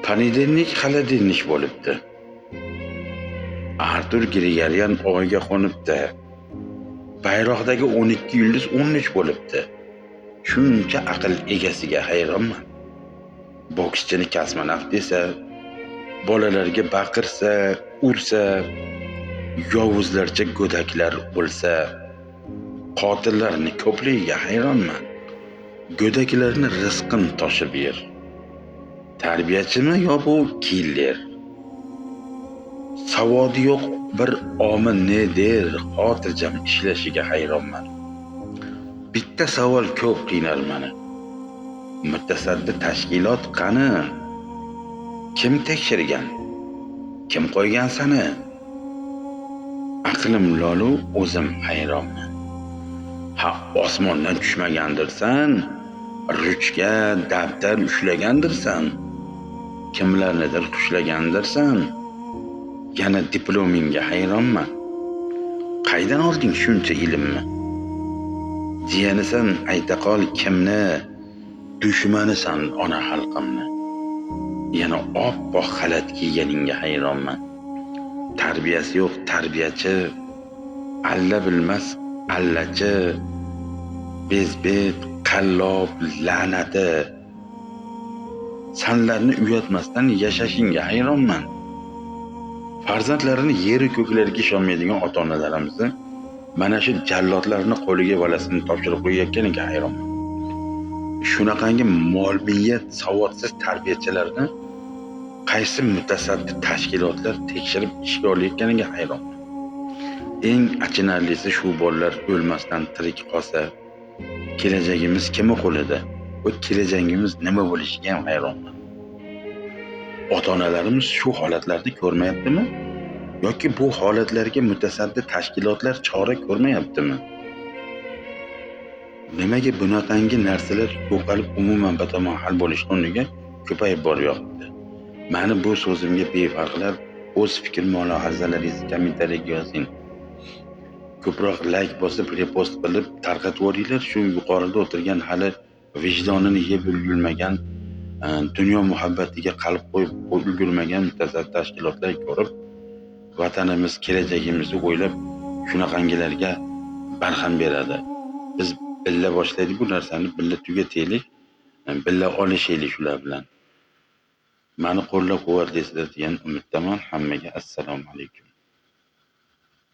Panedernlik xolodilnik bo'libdi. Artur Grigoryan oyga qo'nibdi. Bayroqdagi 12 yulduz 13 bo'libdi. Shuncha aql egasiga hayronman. Bokschini kosmonavt desa, bolalarga baqirsa, ursa, yovuzlarcha go'daklar bo'lsa, qotillarni ko'pligiga hayronman. Go'daklarni rizqin toshib yer. Tarbiyachimi yo bu killer? Savodi yo'q bir omi ne der, xotirjam ishlashiga hayronman. Bitta savol ko'p qiynar meni. Mutasaddi tashkilot qani? Kim tekshirgan? Kim qo'ygan sani? Aqlim lolu o'zim hayronman. Ha, osmondan tushmagandirsan, ruchka, daftar ushlagandirsan, kimlarnidir xushlagandirsan, yana diplomingga hayronman. Qaydan olding shuncha ilmni? Jiyanisan ayta qol kimni, dushmanisan ona xalqimni. Yana oppoq xalat kiyganingga hayronman. Tarbiyasi yo'q tarbiyachi, alla bilmas allachi, bezbet, qallob, la'nati. Sanlarni uyatmasdan yashashingga hayronman. Farzandlarini yeri ko'klarga ishonmaydigan ota-onalarimizni mana shu jallodlarning qo'liga bolasini topshirib qo'yayotganiga hayronman. Shunaqangi molmiyat savodsiz tarbiyachilarni qaysi mutasaddi tashkilotlar tekshirib ishga olayotganiga hayronman. Eng achinarlisi shu bolalar o'lmasdan tirik qolsa, kelajagimiz kimning qo'lida? Va kelajagimiz nima bo'lishiga ham hayronman. Ota-onalarimiz shu holatlarni ko'rmayaptimi? Yoki bu holatlarga mutasaddi tashkilotlar chora ko'rmayaptimi? Nimaga bunaqangi narsalar yo'qolib umuman batamom hal bo'lish o'rniga ko'payib boryapti? Mani bu so'zimga befarqlar o'z fikr-mulohazalaringizni kommentariyga yozing. Ko'proq like bosib, repost qilib tarqatib yuboringlar. Shu yuqorida o'tirgan hali vijdonini yeb ulgurmagan, dunyo muhabbatiga qalb qo'yib ulgurmagan mutasaddi tashkilotlar ko'rib, vatanimiz, kelajagimizni o'ylab shunaqangilarga barham beradi. Biz billa boshlaydik bu narsani, billa tugataylik, billa olishaylik shular bilan. Mani qo'llab-quvvatlaysizlar degan umiddaman. Hammaga assalomu alaykum.